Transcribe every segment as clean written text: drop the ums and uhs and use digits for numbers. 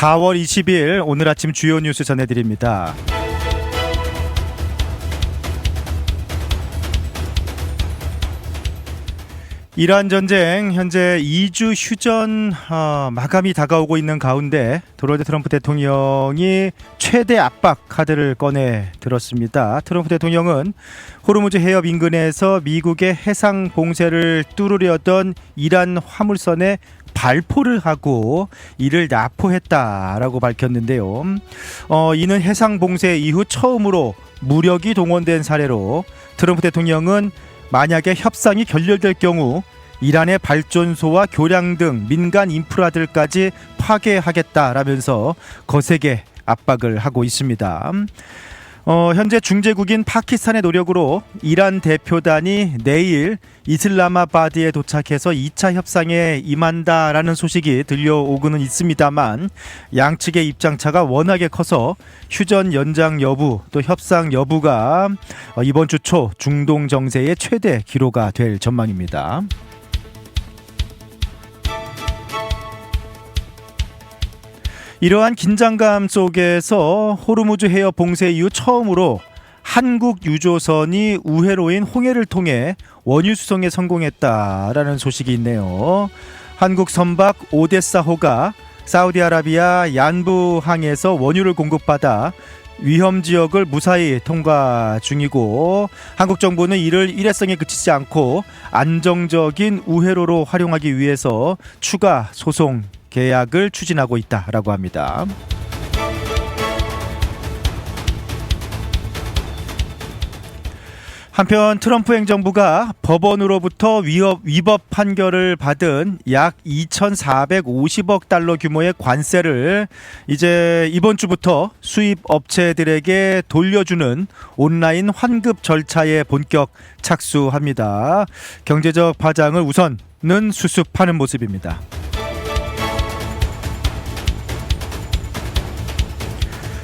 4월 20일 오늘 아침 주요 뉴스 전해드립니다. 이란 전쟁 현재 2주 휴전 마감이 다가오고 있는 가운데 도널드 트럼프 대통령이 최대 압박 카드를 꺼내 들었습니다. 트럼프 대통령은 호르무즈 해협 인근에서 미국의 해상 봉쇄를 뚫으려던 이란 화물선에 발포를 하고 이를 납포했다라고 밝혔는데요. 이는 해상 봉쇄 이후 처음으로 무력이 동원된 사례로 트럼프 대통령은 만약에 협상이 결렬될 경우 이란의 발전소와 교량 등 민간 인프라들까지 파괴하겠다라면서 거세게 압박을 하고 있습니다. 현재 중재국인 파키스탄의 노력으로 이란 대표단이 내일 이슬라마바드에 도착해서 2차 협상에 임한다라는 소식이 들려오고는 있습니다만 양측의 입장차가 워낙에 커서 휴전 연장 여부 또 협상 여부가 이번 주 초 중동 정세의 최대 기로가 될 전망입니다. 이러한 긴장감 속에서 호르무즈 해협 봉쇄 이후 처음으로 한국 유조선이 우회로인 홍해를 통해 원유 수송에 성공했다라는 소식이 있네요. 한국 선박 오데사호가 사우디아라비아 얀부항에서 원유를 공급받아 위험 지역을 무사히 통과 중이고 한국 정부는 이를 일회성에 그치지 않고 안정적인 우회로로 활용하기 위해서 추가 소송 계약을 추진하고 있다라고 합니다. 한편 트럼프 행정부가 법원으로부터 위법 판결을 받은 약 2,450억 달러 규모의 관세를 이제 이번 주부터 수입 업체들에게 돌려주는 온라인 환급 절차에 본격 착수합니다. 경제적 파장을 우선은 수습하는 모습입니다.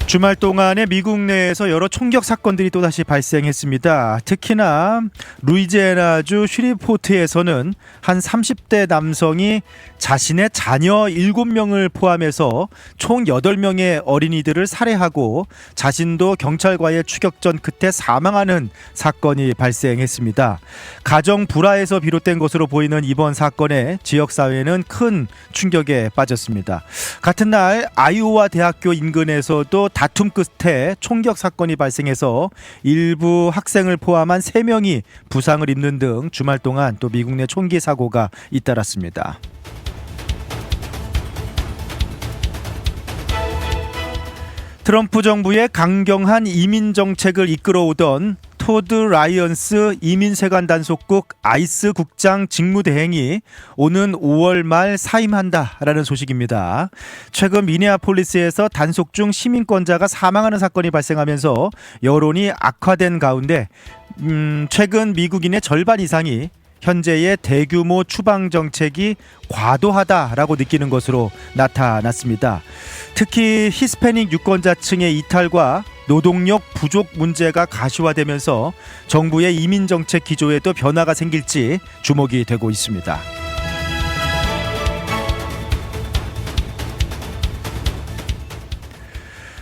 주말 동안에 미국 내에서 여러 총격 사건들이 또다시 발생했습니다. 특히나 루이지애나주 슈리포트에서는 한 30대 남성이 자신의 자녀 7명을 포함해서 총 8명의 어린이들을 살해하고 자신도 경찰과의 추격전 끝에 사망하는 사건이 발생했습니다. 가정 불화에서 비롯된 것으로 보이는 이번 사건에 지역사회는 큰 충격에 빠졌습니다. 같은 날 아이오와 대학교 인근에서도 다툼 끝에 총격 사건이 발생해서 일부 학생을 포함한 3명이 부상을 입는 등 주말 동안 또 미국 내 총기 사고가 잇따랐습니다. 트럼프 정부의 강경한 이민 정책을 이끌어오던 토드 라이언스 이민세관 단속국 아이스 국장 직무대행이 오는 5월 말 사임한다라는 소식입니다. 최근 미네아폴리스에서 단속 중 시민권자가 사망하는 사건이 발생하면서 여론이 악화된 가운데 최근 미국인의 절반 이상이 현재의 대규모 추방 정책이 과도하다라고 느끼는 것으로 나타났습니다. 특히 히스패닉 유권자층의 이탈과 노동력 부족 문제가 가시화되면서 정부의 이민 정책 기조에도 변화가 생길지 주목이 되고 있습니다.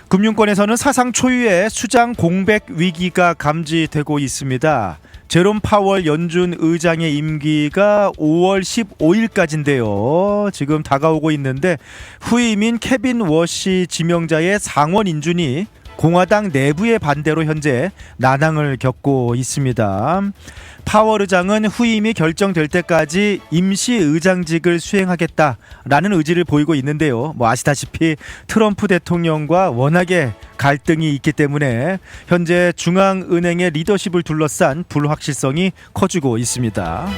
금융권에서는 사상 초유의 수장 공백 위기가 감지되고 있습니다. 제롬 파월 연준 의장의 임기가 5월 15일까지인데요. 지금 다가오고 있는데 후임인 케빈 워시 지명자의 상원 인준이 공화당 내부의 반대로 현재 난항을 겪고 있습니다. 파월 의장은 후임이 결정될 때까지 임시 의장직을 수행하겠다라는 의지를 보이고 있는데요. 아시다시피 트럼프 대통령과 워낙에 갈등이 있기 때문에 현재 중앙은행의 리더십을 둘러싼 불확실성이 커지고 있습니다.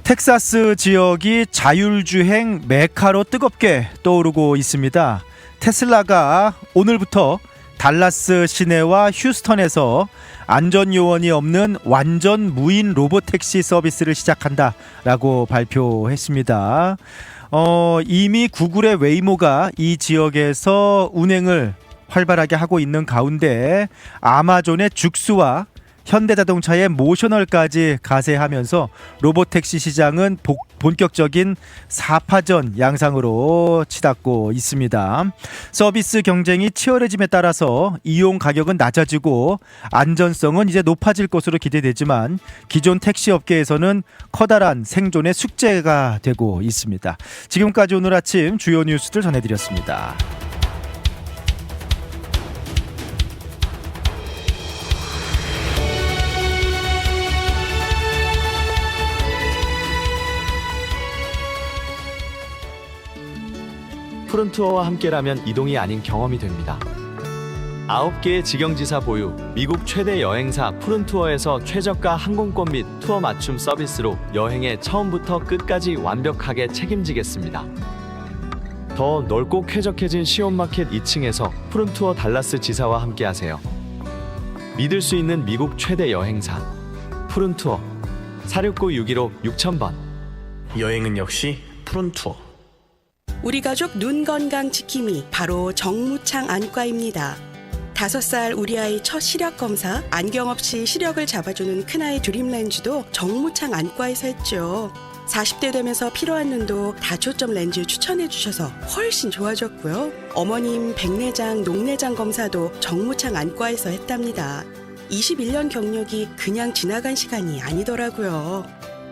텍사스 지역이 자율주행 메카로 뜨겁게 떠오르고 있습니다. 테슬라가 오늘부터 달라스 시내와 휴스턴에서 안전요원이 없는 완전 무인 로보택시 서비스를 시작한다라고 발표했습니다. 이미 구글의 웨이모가 이 지역에서 운행을 활발하게 하고 있는 가운데 아마존의 죽스와 현대자동차의 모셔널까지 가세하면서 로보택시 시장은 본격적인 4파전 양상으로 치닫고 있습니다. 서비스 경쟁이 치열해짐에 따라서 이용 가격은 낮아지고 안전성은 이제 높아질 것으로 기대되지만 기존 택시 업계에서는 커다란 생존의 숙제가 되고 있습니다. 지금까지 오늘 아침 주요 뉴스들 전해드렸습니다. 푸른투어와 함께라면 이동이 아닌 경험이 됩니다. 9개의 직영지사 보유, 미국 최대 여행사 푸른투어에서 최저가 항공권 및 투어 맞춤 서비스로 여행의 처음부터 끝까지 완벽하게 책임지겠습니다. 더 넓고 쾌적해진 시온마켓 2층에서 푸른투어 달라스 지사와 함께하세요. 믿을 수 있는 미국 최대 여행사 푸른투어 469-615-6000번. 여행은 역시 푸른투어. 우리 가족 눈 건강 지킴이 바로 정무창 안과입니다. 5살 우리 아이 첫 시력 검사, 안경 없이 시력을 잡아주는 큰아이 드림렌즈도 정무창 안과에서 했죠. 40대 되면서 필요한 눈도 다초점 렌즈 추천해 주셔서 훨씬 좋아졌고요. 어머님 백내장, 녹내장 검사도 정무창 안과에서 했답니다. 21년 경력이 그냥 지나간 시간이 아니더라고요.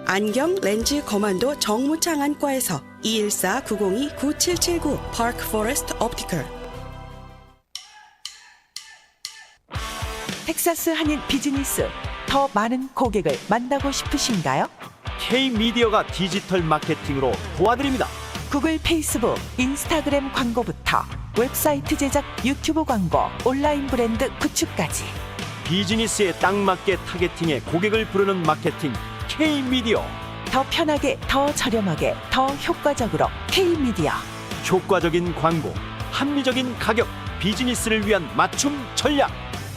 안경, 렌즈, 거만도 정무창 안과에서 214-902-9779 파크 포레스트 옵티컬. 텍사스 한인 비즈니스, 더 많은 고객을 만나고 싶으신가요? K-미디어가 디지털 마케팅으로 도와드립니다. 구글, 페이스북, 인스타그램 광고부터 웹사이트 제작, 유튜브 광고, 온라인 브랜드 구축까지 비즈니스에 딱 맞게 타겟팅해 고객을 부르는 마케팅 K-미디어. 더 편하게, 더 저렴하게, 더 효과적으로 K-미디어. 효과적인 광고, 합리적인 가격, 비즈니스를 위한 맞춤 전략.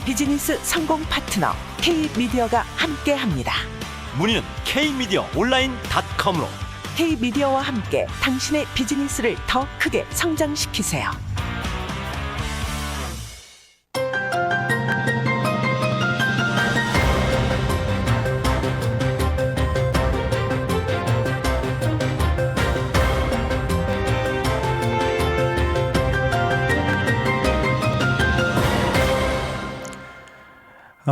비즈니스 성공 파트너 K-미디어가 함께합니다. 문의는 K-미디어 온라인.com으로. K-미디어와 함께 당신의 비즈니스를 더 크게 성장시키세요.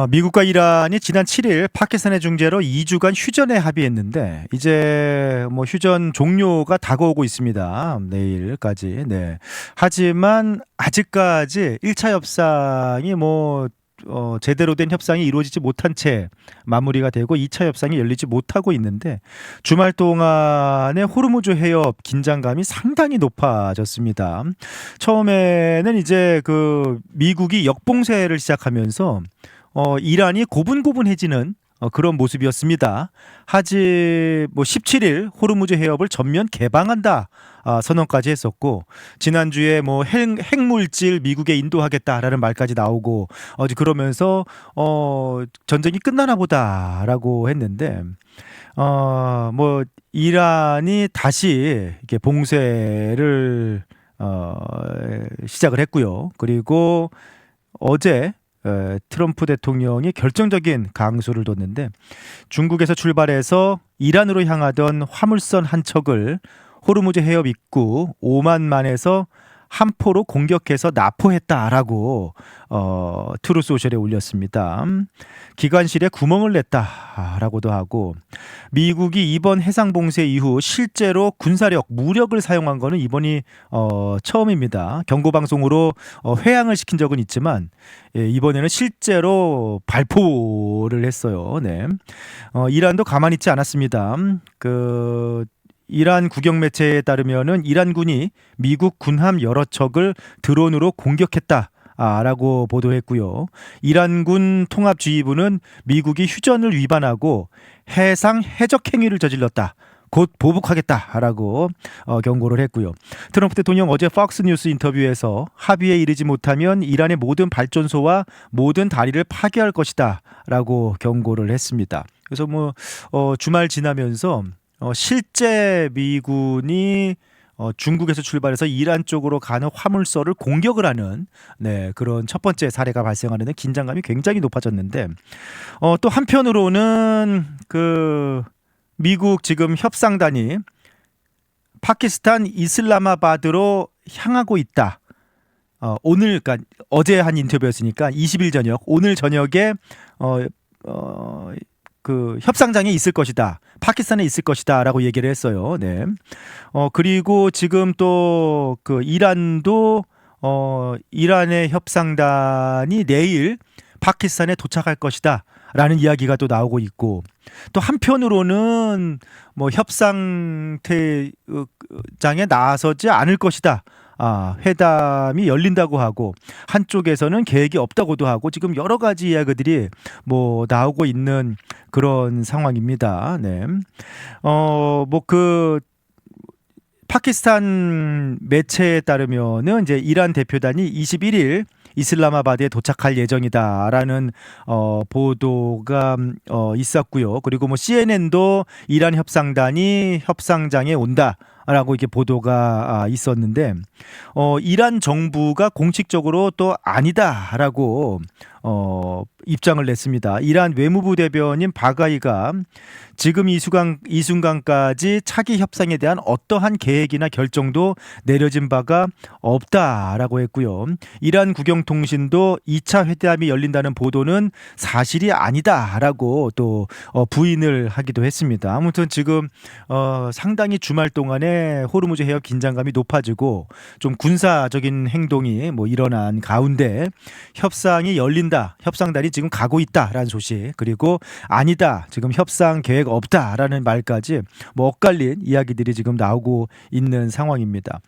미국과 이란이 지난 7일 파키스탄의 중재로 2주간 휴전에 합의했는데 이제 뭐 휴전 종료가 다가오고 있습니다. 내일까지. 네. 하지만 아직까지 1차 협상이 제대로 된 협상이 이루어지지 못한 채 마무리가 되고 2차 협상이 열리지 못하고 있는데 주말 동안에 호르무즈 해협 긴장감이 상당히 높아졌습니다. 처음에는 이제 미국이 역봉쇄를 시작하면서 이란이 고분고분해지는 그런 모습이었습니다. 하지 17일 호르무즈 해협을 전면 개방한다 선언까지 했었고 지난주에 핵물질 미국에 인도하겠다라는 말까지 나오고 그러면서 전쟁이 끝나나 보다라고 했는데 이란이 다시 이렇게 봉쇄를 시작을 했고요. 그리고 어제 트럼프 대통령이 결정적인 강수를 뒀는데 중국에서 출발해서 이란으로 향하던 화물선 한 척을 호르무즈 해협 입구 오만만에서 한 포로 공격해서 납포했다라고 트루 소셜에 올렸습니다. 기관실에 구멍을 냈다라고도 하고 미국이 이번 해상 봉쇄 이후 실제로 군사력, 무력을 사용한 거는 이번이 처음입니다. 경고 방송으로 회항을 시킨 적은 있지만 이번에는 실제로 발포를 했어요. 네. 이란도 가만히 있지 않았습니다. 이란 국영 매체에 따르면은 이란군이 미국 군함 여러 척을 드론으로 공격했다라고 보도했고요. 이란군 통합지휘부는 미국이 휴전을 위반하고 해상 해적 행위를 저질렀다. 곧 보복하겠다라고 경고를 했고요. 트럼프 대통령 어제 폭스뉴스 인터뷰에서 합의에 이르지 못하면 이란의 모든 발전소와 모든 다리를 파괴할 것이다라고 경고를 했습니다. 그래서 주말 지나면서 실제 미군이 중국에서 출발해서 이란 쪽으로 가는 화물선을 공격을 하는 그런 첫 번째 사례가 발생하는 데 긴장감이 굉장히 높아졌는데 또 한편으로는 그 미국 지금 협상단이 파키스탄 이슬라마바드로 향하고 있다. 오늘, 그러니까 어제 한 인터뷰였으니까 20일 저녁, 오늘 저녁에 그 협상장에 있을 것이다. 파키스탄에 있을 것이다라고 얘기를 했어요. 네. 그리고 지금 또 그 이란도 이란의 협상단이 내일 파키스탄에 도착할 것이다. 라는 이야기가 또 나오고 있고 또 한편으로는 뭐 협상장에 나서지 않을 것이다. 회담이 열린다고 하고 한쪽에서는 계획이 없다고도 하고 지금 여러 가지 이야기들이 뭐 나오고 있는 그런 상황입니다. 네. 뭐 그 파키스탄 매체에 따르면은 이제 이란 대표단이 21일 이슬라마바드에 도착할 예정이다라는 보도가 있었고요. 그리고 뭐 CNN도 이란 협상단이 협상장에 온다라고 이렇게 보도가 있었는데 이란 정부가 공식적으로 또 아니다라고 입장을 냈습니다. 이란 외무부 대변인 바가이가 지금 이 순간까지 차기 협상에 대한 어떠한 계획이나 결정도 내려진 바가 없다라고 했고요. 이란 국영통신도 2차 회담이 열린다는 보도는 사실이 아니다라고 또 부인을 하기도 했습니다. 아무튼 지금 상당히 주말 동안에 호르무즈 해협 긴장감이 높아지고 좀 군사적인 행동이 뭐 일어난 가운데 협상이 열린다. 협상단이 지금 가고 있다라는 소식 그리고 아니다. 지금 협상 계획 없다라는 말까지 뭐 엇갈린 이야기들이 지금 나오고 있는 상황입니다.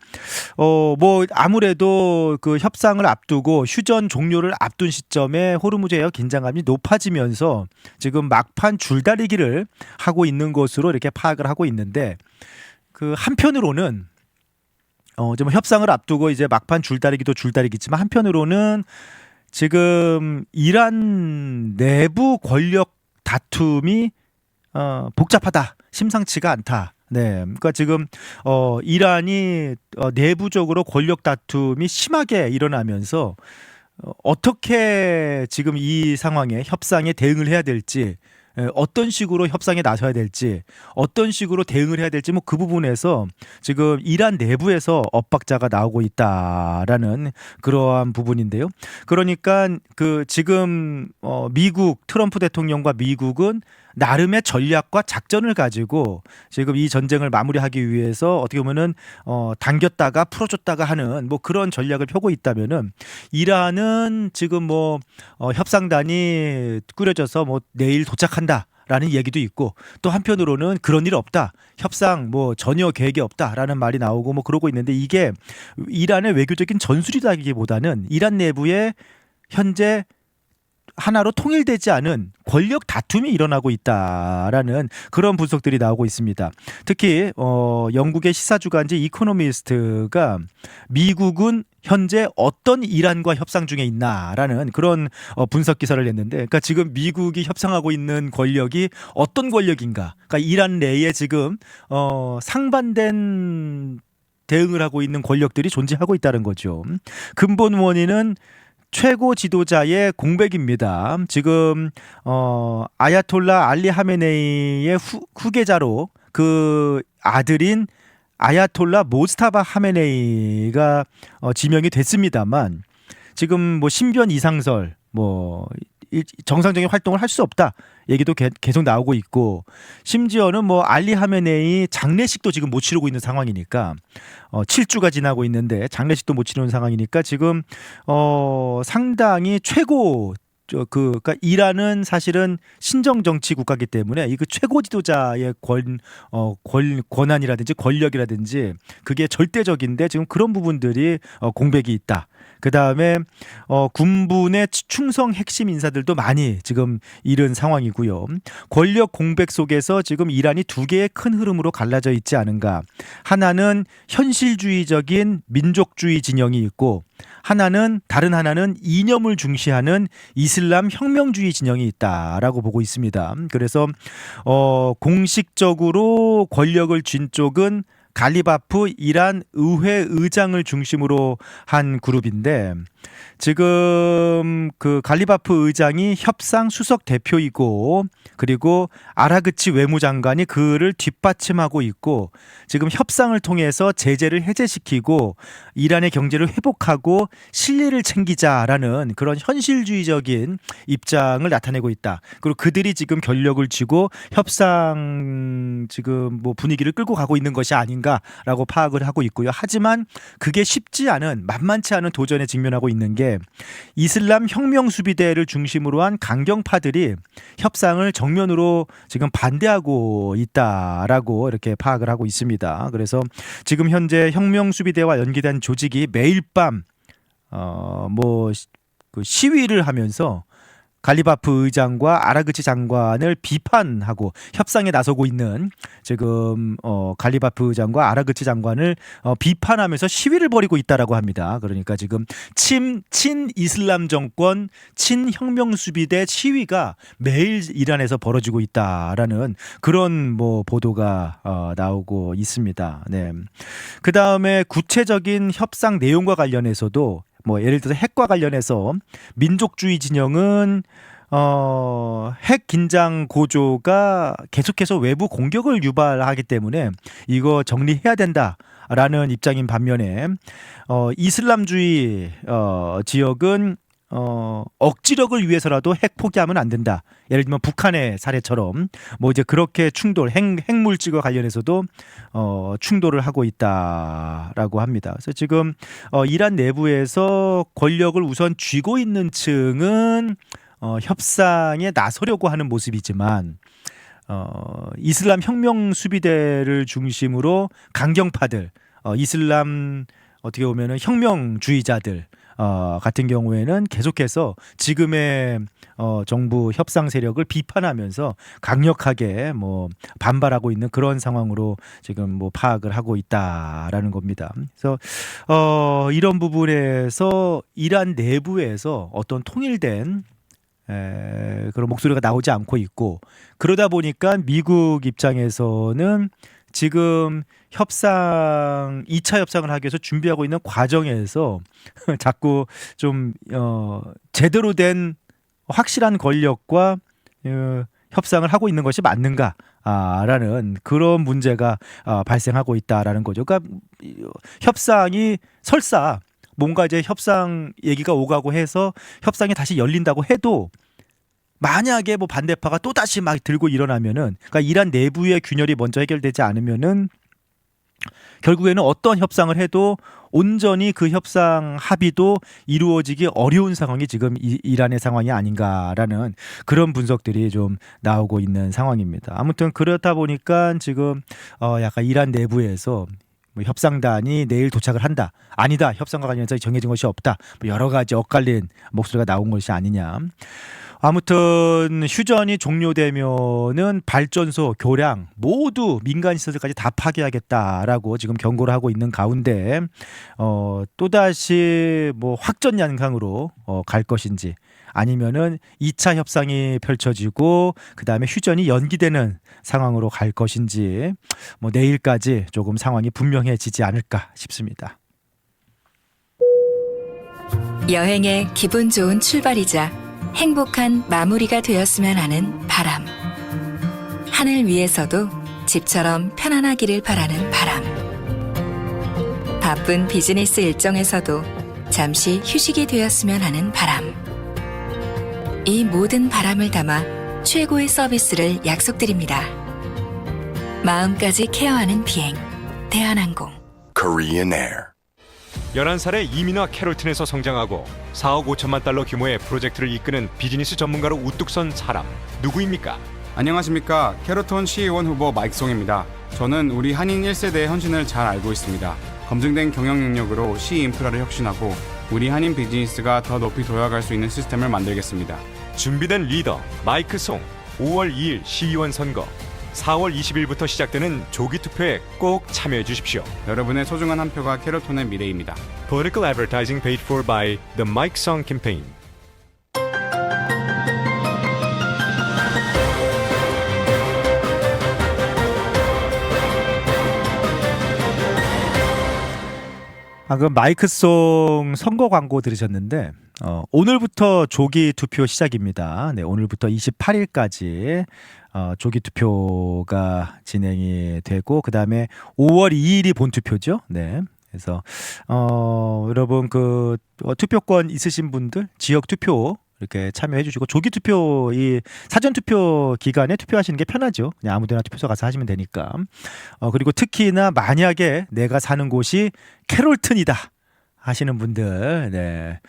뭐 아무래도 그 협상을 앞두고 휴전 종료를 앞둔 시점에 호르무즈 해협 긴장감이 높아지면서 지금 막판 줄다리기를 하고 있는 것으로 이렇게 파악을 하고 있는데 그 한편으로는 좀 협상을 앞두고 이제 막판 줄다리기도 줄다리기지만 한편으로는 지금 이란 내부 권력 다툼이 복잡하다, 심상치가 않다. 네, 그러니까 지금 이란이 내부적으로 권력 다툼이 심하게 일어나면서 어떻게 지금 이 상황에 협상에 대응을 해야 될지. 어떤 식으로 협상에 나서야 될지 어떤 식으로 대응을 해야 될지 뭐 그 부분에서 지금 이란 내부에서 엇박자가 나오고 있다라는 그러한 부분인데요. 그러니까 그 지금 미국 트럼프 대통령과 미국은 나름의 전략과 작전을 가지고 지금 이 전쟁을 마무리하기 위해서 어떻게 보면은 당겼다가 풀어줬다가 하는 뭐 그런 전략을 펴고 있다면은 이란은 지금 뭐 협상단이 꾸려져서 뭐 내일 도착한다라는 얘기도 있고 또 한편으로는 그런 일 없다. 협상 뭐 전혀 계획이 없다라는 말이 나오고 뭐 그러고 있는데 이게 이란의 외교적인 전술이라기보다는 이란 내부에 현재 하나로 통일되지 않은 권력 다툼이 일어나고 있다라는 그런 분석들이 나오고 있습니다. 특히 영국의 시사주간지 이코노미스트가 미국은 현재 어떤 이란과 협상 중에 있나라는 그런 분석 기사를 냈는데 그러니까 지금 미국이 협상하고 있는 권력이 어떤 권력인가? 그러니까 이란 내에 지금 상반된 대응을 하고 있는 권력들이 존재하고 있다는 거죠. 근본 원인은 최고 지도자의 공백입니다. 지금 아야톨라 알리 하메네이의 후계자로 그 아들인 아야톨라 모스타바 하메네이가 지명이 됐습니다만 지금 뭐 신변 이상설 뭐 정상적인 활동을 할 수 없다 얘기도 계속 나오고 있고 심지어는 뭐 알리 하메네이 장례식도 지금 못 치르고 있는 상황이니까 7주가 지나고 있는데 장례식도 못 치르는 상황이니까 지금 상당히 최고 그러니까 이란은 사실은 신정 정치 국가이기 때문에 이 그 최고 지도자의 권한이라든지 권력이라든지 그게 절대적인데 지금 그런 부분들이 공백이 있다. 그 다음에 군부의 충성 핵심 인사들도 많이 지금 잃은 상황이고요. 권력 공백 속에서 지금 이란이 두 개의 큰 흐름으로 갈라져 있지 않은가. 하나는 현실주의적인 민족주의 진영이 있고 다른 하나는 이념을 중시하는 이슬람 혁명주의 진영이 있다라고 보고 있습니다. 그래서 공식적으로 권력을 쥔 쪽은 갈리바프 이란 의회 의장을 중심으로 한 그룹인데 지금 그 갈리바프 의장이 협상 수석 대표이고 그리고 아라그치 외무장관이 그를 뒷받침하고 있고 지금 협상을 통해서 제재를 해제시키고 이란의 경제를 회복하고 신뢰를 챙기자라는 그런 현실주의적인 입장을 나타내고 있다. 그리고 그들이 지금 결력을 쥐고 협상 지금 뭐 분위기를 끌고 가고 있는 것이 아닌가라고 파악을 하고 있고요. 하지만 그게 쉽지 않은 만만치 않은 도전에 직면하고 있는 게 이슬람 혁명수비대를 중심으로 한 강경파들이 협상을 정면으로 지금 반대하고 있다라고 이렇게 파악을 하고 있습니다. 그래서 지금 현재 혁명수비대와 연계된 조직이 매일 밤 그 시위를 하면서 갈리바프 의장과 아라그치 장관을 비판하고 협상에 나서고 있는 지금 갈리바프 의장과 아라그치 장관을 비판하면서 시위를 벌이고 있다라고 합니다. 그러니까 지금 친 이슬람 정권 친혁명 수비대 시위가 매일 이란에서 벌어지고 있다라는 그런 뭐 보도가 나오고 있습니다. 네. 그 다음에 구체적인 협상 내용과 관련해서도 뭐 예를 들어서 핵과 관련해서 민족주의 진영은 핵 긴장 고조가 계속해서 외부 공격을 유발하기 때문에 이거 정리해야 된다라는 입장인 반면에 이슬람주의 지역은 억지력을 위해서라도 핵 포기하면 안 된다. 예를 들면 북한의 사례처럼 뭐 이제 그렇게 충돌, 핵물질과 관련해서도 충돌을 하고 있다라고 합니다. 그래서 지금 이란 내부에서 권력을 우선 쥐고 있는 층은 협상에 나서려고 하는 모습이지만 이슬람 혁명 수비대를 중심으로 강경파들, 이슬람 어떻게 보면은 혁명주의자들 같은 경우에는 계속해서 지금의 정부 협상 세력을 비판하면서 강력하게 뭐 반발하고 있는 그런 상황으로 지금 뭐 파악을 하고 있다라는 겁니다. 그래서 이런 부분에서 이란 내부에서 어떤 통일된 그런 목소리가 나오지 않고 있고 그러다 보니까 미국 입장에서는 지금 2차 협상을 하기 위해서 준비하고 있는 과정에서 자꾸 좀 제대로 된 확실한 권력과 협상을 하고 있는 것이 맞는가라는 그런 문제가 발생하고 있다라는 거죠. 그러니까 협상이 설사 뭔가 이제 협상 얘기가 오가고 해서 협상이 다시 열린다고 해도 만약에 뭐 반대파가 또 다시 막 들고 일어나면은 그러니까 이란 내부의 균열이 먼저 해결되지 않으면은 결국에는 어떤 협상을 해도 온전히 그 협상 합의도 이루어지기 어려운 상황이 지금 이란의 상황이 아닌가라는 그런 분석들이 좀 나오고 있는 상황입니다. 아무튼 그렇다 보니까 지금 약간 이란 내부에서 뭐 협상단이 내일 도착을 한다. 아니다. 협상과 관련해서 정해진 것이 없다. 뭐 여러 가지 엇갈린 목소리가 나온 것이 아니냐. 아무튼 휴전이 종료되면은 발전소, 교량 모두 민간 시설들까지 다 파괴하겠다라고 지금 경고를 하고 있는 가운데 또다시 뭐 확전 양상으로 갈 것인지 아니면은 2차 협상이 펼쳐지고 그다음에 휴전이 연기되는 상황으로 갈 것인지 뭐 내일까지 조금 상황이 분명해지지 않을까 싶습니다. 여행의 기분 좋은 출발이자 행복한 마무리가 되었으면 하는 바람. 하늘 위에서도 집처럼 편안하기를 바라는 바람. 바쁜 비즈니스 일정에서도 잠시 휴식이 되었으면 하는 바람. 이 모든 바람을 담아 최고의 서비스를 약속드립니다. 마음까지 케어하는 비행, 대한항공. Korean Air. 11살에 이민화 캐롤튼에서 성장하고 4억 5천만 달러 규모의 프로젝트를 이끄는 비즈니스 전문가로 우뚝 선 사람 누구입니까? 안녕하십니까. 캐롤톤 시의원 후보 마이크송입니다. 저는 우리 한인 1세대의 헌신을 잘 알고 있습니다. 검증된 경영 능력으로 시 인프라를 혁신하고 우리 한인 비즈니스가 더 높이 도약할 수 있는 시스템을 만들겠습니다. 준비된 리더 마이크 송. 5월 2일 시의원 선거 4월 20일부터 시작되는 조기 투표에 꼭 참여해 주십시오. 여러분의 소중한 한 표가 캐롤톤의 미래입니다. Political advertising paid for by the Mike Song campaign. 방금 마이크송 선거 광고 들으셨는데 오늘부터 조기 투표 시작입니다. 네, 오늘부터 28일까지 조기 투표가 진행이 되고 그다음에 5월 2일이 본 투표죠. 네. 그래서 여러분 그 투표권 있으신 분들 지역 투표 이렇게 참여해 주시고 조기 투표 이 사전 투표 기간에 투표하시는 게 편하죠. 그냥 아무데나 투표소 가서 하시면 되니까. 그리고 특히나 만약에 내가 사는 곳이 캐롤튼이다 하시는 분들, 네,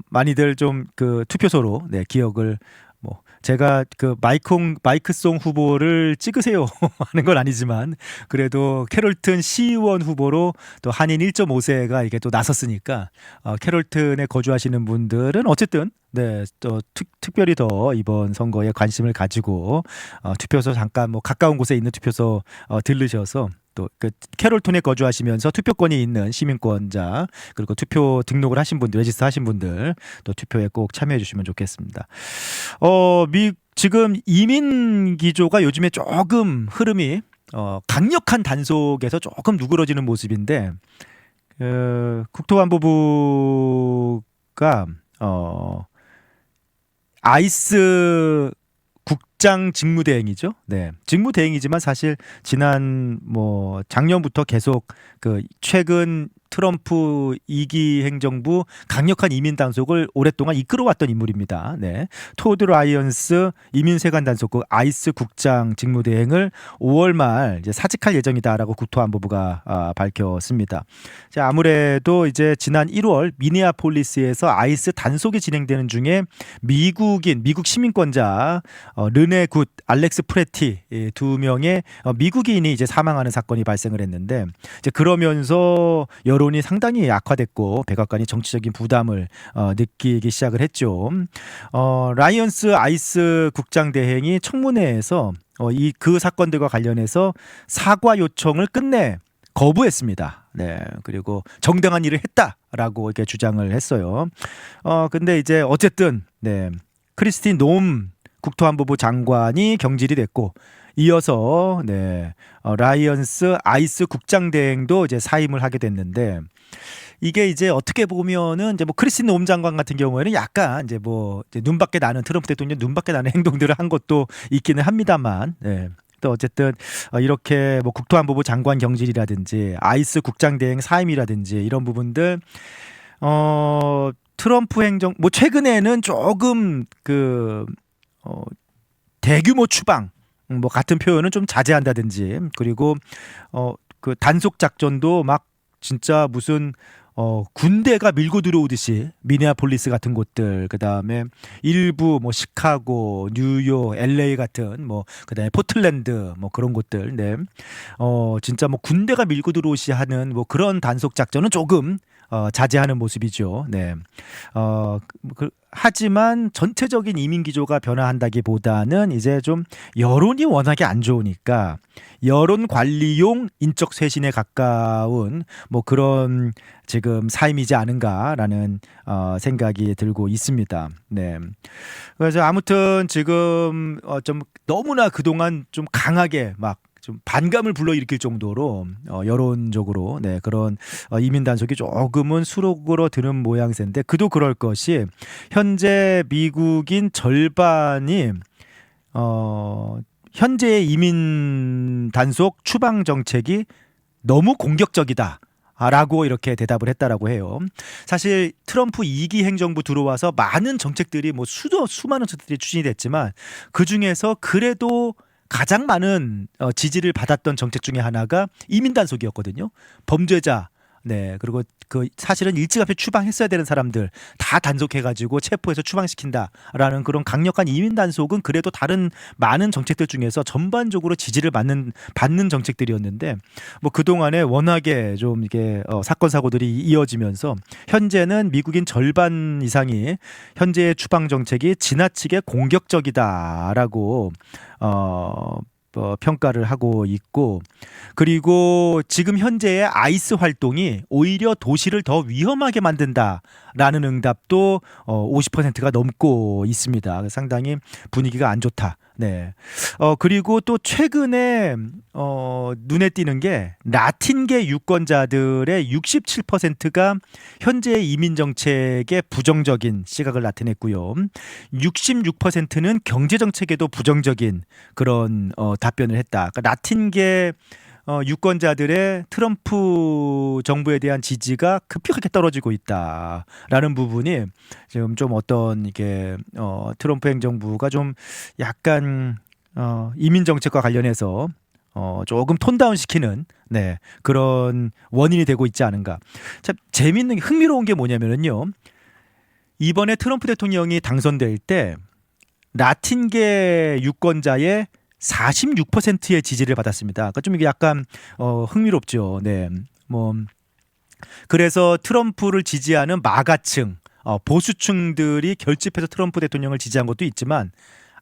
많이들 좀 그 투표소로 네 기억을 뭐 제가 그 마이크송 후보를 찍으세요 하는 건 아니지만 그래도 캐롤튼 시의원 후보로 또 한인 1.5세가 이게 또 나섰으니까 캐롤튼에 거주하시는 분들은 어쨌든 네, 또 특별히 더 이번 선거에 관심을 가지고 투표소 잠깐 뭐 가까운 곳에 있는 투표소 들르셔서 또 그 캐롤톤에 거주하시면서 투표권이 있는 시민권자 그리고 투표 등록을 하신 분들, 레지스터 하신 분들 또 투표에 꼭 참여해 주시면 좋겠습니다. 지금 이민 기조가 요즘에 조금 흐름이 강력한 단속에서 조금 누그러지는 모습인데 국토안보부가 아이스 국장 직무대행이죠. 네, 직무대행이지만 사실 지난 뭐 작년부터 계속 그 최근 트럼프 2기 행정부 강력한 이민 단속을 오랫동안 이끌어왔던 인물입니다. 네, 토드 라이언스 이민세관 단속국 아이스 국장 직무대행을 5월 말 이제 사직할 예정이다라고 국토안보부가 밝혔습니다. 자, 아무래도 이제 지난 1월 미네아폴리스에서 아이스 단속이 진행되는 중에 미국 시민권자 르네 굿, 알렉스 프레티 두 명의 미국인이 이제 사망하는 사건이 발생을 했는데 이제 그러면서 여론이 상당히 악화됐고 백악관이 정치적인 부담을 느끼기 시작을 했죠. 라이언스 아이스 국장 대행이 청문회에서 그 사건들과 관련해서 사과 요청을 끝내 거부했습니다. 네, 그리고 정당한 일을 했다라고 이렇게 주장을 했어요. 근데 이제 어쨌든 네, 크리스틴 놈 국토안보부 장관이 경질이 됐고 이어서 네, 라이언스 아이스 국장 대행도 이제 사임을 하게 됐는데 이게 이제 어떻게 보면은 이제 뭐 크리스틴 놈 장관 같은 경우에는 약간 이제 뭐 이제 눈밖에 나는 트럼프 대통령 눈밖에 나는 행동들을 한 것도 있기는 합니다만 네. 또 어쨌든 이렇게 뭐 국토안보부 장관 경질이라든지 아이스 국장 대행 사임이라든지 이런 부분들 트럼프 행정 뭐 최근에는 조금 그 대규모 추방 뭐 같은 표현은 좀 자제한다든지 그리고 그 단속 작전도 막 진짜 무슨 군대가 밀고 들어오듯이 미네아폴리스 같은 곳들 그다음에 일부 뭐 시카고, 뉴욕, LA 같은 뭐 그다음에 포틀랜드 뭐 그런 곳들 네. 진짜 뭐 군대가 밀고 들어오시 하는 뭐 그런 단속 작전은 조금 자제하는 모습이죠. 네. 하지만 전체적인 이민 기조가 변화한다기보다는 이제 좀 여론이 워낙에 안 좋으니까 여론 관리용 인적 쇄신에 가까운 뭐 그런 지금 사임이지 않은가라는 생각이 들고 있습니다. 네. 그래서 아무튼 지금 좀 너무나 그동안 좀 강하게 막 좀 반감을 불러일으킬 정도로 여론적으로 네, 그런 이민 단속이 조금은 수록으로 드는 모양새인데 그도 그럴 것이 현재 미국인 절반이 현재의 이민 단속 추방 정책이 너무 공격적이다. 라고 이렇게 대답을 했다라고 해요. 사실 트럼프 2기 행정부 들어와서 많은 정책들이 뭐 수많은 정책들이 추진이 됐지만 그 중에서 그래도 가장 많은 지지를 받았던 정책 중에 하나가 이민 단속이었거든요. 범죄자, 네, 그리고 그 사실은 일찌감치 추방했어야 되는 사람들 다 단속해가지고 체포해서 추방시킨다라는 그런 강력한 이민 단속은 그래도 다른 많은 정책들 중에서 전반적으로 지지를 받는 정책들이었는데 뭐 그동안에 워낙에 좀 이게 사건 사고들이 이어지면서 현재는 미국인 절반 이상이 현재의 추방 정책이 지나치게 공격적이다라고 평가를 하고 있고 그리고 지금 현재의 아이스 활동이 오히려 도시를 더 위험하게 만든다라는 응답도 50%가 넘고 있습니다. 상당히 분위기가 안 좋다. 네. 그리고 또 최근에 눈에 띄는 게 라틴계 유권자들의 67%가 현재 이민 정책에 부정적인 시각을 나타냈고요. 66%는 경제 정책에도 부정적인 그런 답변을 했다. 그러니까 라틴계 유권자들의 트럼프 정부에 대한 지지가 급격하게 떨어지고 있다라는 부분이 지금 좀 어떤 이게 트럼프 행정부가 좀 약간 이민 정책과 관련해서 조금 톤다운 시키는 그런 원인이 되고 있지 않은가. 참 재밌는 흥미로운 게 뭐냐면은요. 이번에 트럼프 대통령이 당선될 때 라틴계 유권자의 46%의 지지를 받았습니다. 그러니까 좀 이게 약간 흥미롭죠. 네. 뭐 그래서 트럼프를 지지하는 마가층, 보수층들이 결집해서 트럼프 대통령을 지지한 것도 있지만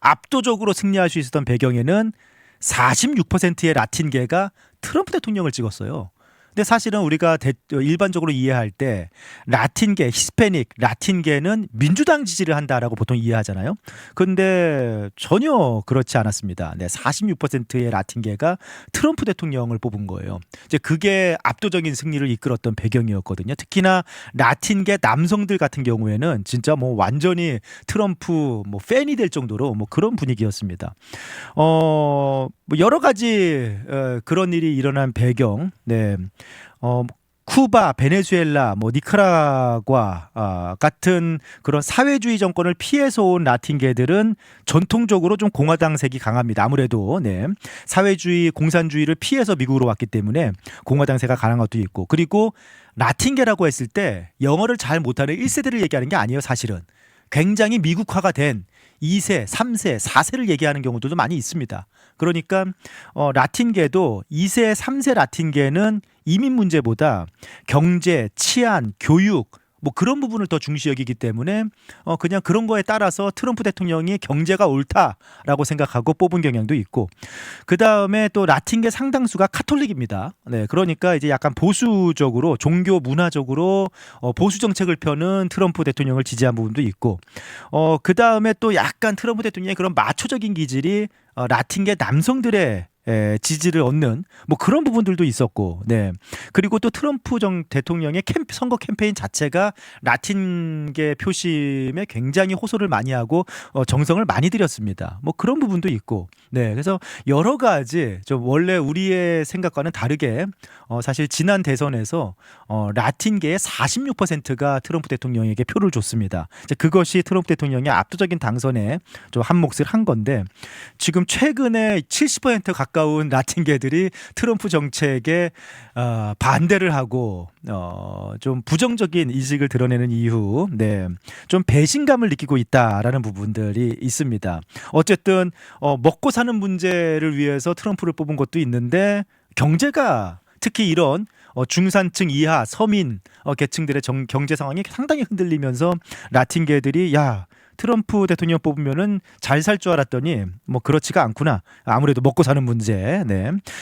압도적으로 승리할 수 있었던 배경에는 46%의 라틴계가 트럼프 대통령을 찍었어요. 근데 사실은 우리가 일반적으로 이해할 때 라틴계, 히스패닉, 라틴계는 민주당 지지를 한다라고 보통 이해하잖아요. 근데 전혀 그렇지 않았습니다. 46%의 라틴계가 트럼프 대통령을 뽑은 거예요. 이제 그게 압도적인 승리를 이끌었던 배경이었거든요. 특히나 라틴계 남성들 같은 경우에는 진짜 뭐 완전히 트럼프 뭐 팬이 될 정도로 뭐 그런 분위기였습니다. 뭐 여러 가지 그런 일이 일어난 배경, 쿠바, 베네수엘라, 뭐 니카라과 같은 그런 사회주의 정권을 피해서 온 라틴계들은 전통적으로 좀 공화당색이 강합니다. 아무래도 사회주의, 공산주의를 피해서 미국으로 왔기 때문에 공화당세가 강한 것도 있고, 그리고 라틴계라고 했을 때 영어를 잘 못하는 1세대를 얘기하는 게 아니에요. 사실은 굉장히 미국화가 된 2세, 3세, 4세를 얘기하는 경우도 많이 있습니다. 그러니까 라틴계도 2세, 3세 라틴계는 이민 문제보다 경제, 치안, 교육 뭐 그런 부분을 더 중시 여기기 때문에 그냥 그런 거에 따라서 트럼프 대통령이 경제가 옳다라고 생각하고 뽑은 경향도 있고, 그 다음에 또 라틴계 상당수가 카톨릭입니다. 그러니까 이제 약간 보수적으로 종교 문화적으로 보수 정책을 펴는 트럼프 대통령을 지지한 부분도 있고, 그 다음에 또 약간 트럼프 대통령의 그런 마초적인 기질이 라틴계 남성들의 지지를 얻는 뭐 그런 부분들도 있었고, 그리고 또 트럼프 대통령의 선거 캠페인 자체가 라틴계 표심에 굉장히 호소를 많이 하고 정성을 많이 들였습니다. 뭐 그런 부분도 있고, 그래서 여러 가지 좀 원래 우리의 생각과는 다르게 사실 지난 대선에서 라틴계의 46%가 트럼프 대통령에게 표를 줬습니다. 이제 그것이 트럼프 대통령의 압도적인 당선에 좀 한 몫을 한 건데, 지금 최근에 70% 가까운 라틴계들이 트럼프 정책에 반대를 하고 좀 부정적인 인식을 드러내는 이후 좀 배신감을 느끼고 있다라는 부분들이 있습니다. 어쨌든 먹고 사는 문제를 위해서 트럼프를 뽑은 것도 있는데, 경제가 특히 이런 중산층 이하 서민 계층들의 경제 상황이 상당히 흔들리면서 라틴계들이 트럼프 대통령 뽑으면은 잘 살 줄 알았더니 뭐 그렇지가 않구나. 아무래도 먹고 사는 문제.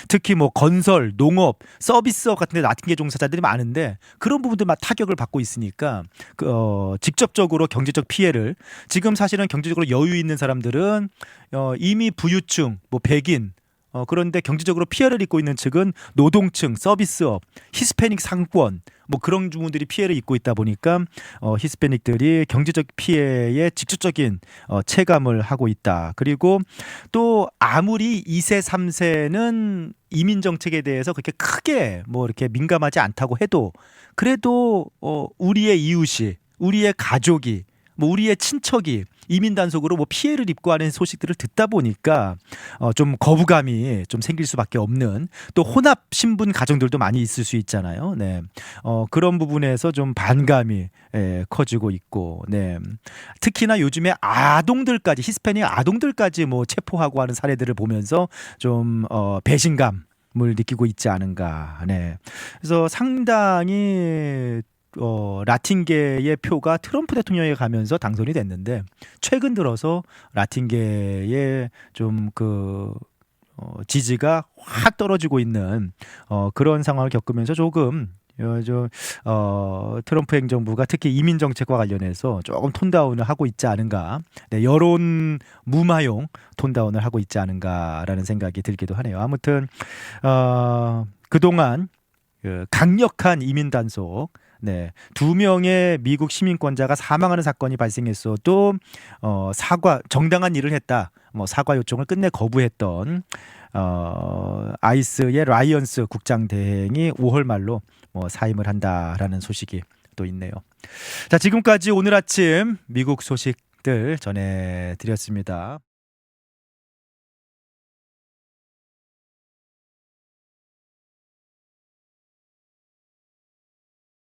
특히 뭐 건설, 농업, 서비스업 같은 데 라틴계 종사자들이 많은데 그런 부분들 막 타격을 받고 있으니까 직접적으로 경제적 피해를, 지금 사실은 경제적으로 여유 있는 사람들은 이미 부유층, 뭐 백인, 그런데 경제적으로 피해를 입고 있는 측은 노동층, 서비스업, 히스패닉 상권 뭐 그런 부분들이 피해를 입고 있다 보니까 히스패닉들이 경제적 피해에 직접적인 체감을 하고 있다. 그리고 또 아무리 2세, 3세는 이민 정책에 대해서 그렇게 크게 뭐 이렇게 민감하지 않다고 해도 그래도 우리의 이웃이, 우리의 가족이, 뭐 우리의 친척이 이민 단속으로 뭐 피해를 입고 하는 소식들을 듣다 보니까 좀 거부감이 좀 생길 수밖에 없는, 또 혼합 신분 가정들도 많이 있을 수 있잖아요. 그런 부분에서 좀 반감이 커지고 있고, 특히나 요즘에 아동들까지, 히스패닉 아동들까지 뭐 체포하고 하는 사례들을 보면서 좀 배신감을 느끼고 있지 않은가. 그래서 상당히 라틴계의 표가 트럼프 대통령에 가면서 당선이 됐는데, 최근 들어서 라틴계의 좀 지지가 확 떨어지고 있는 그런 상황을 겪으면서 조금 요즘 트럼프 행정부가 특히 이민 정책과 관련해서 조금 톤다운을 하고 있지 않은가, 네, 여론 무마용 톤다운을 하고 있지 않은가라는 생각이 들기도 하네요. 아무튼 그동안 강력한 이민 단속, 네, 2명의 미국 시민권자가 사망하는 사건이 발생했어도 정당한 일을 했다, 사과 요청을 끝내 거부했던 아이스의 라이언스 국장 대행이 5월 말로 사임을 한다라는 소식이 또 있네요. 자, 지금까지 오늘 아침 미국 소식들 전해드렸습니다.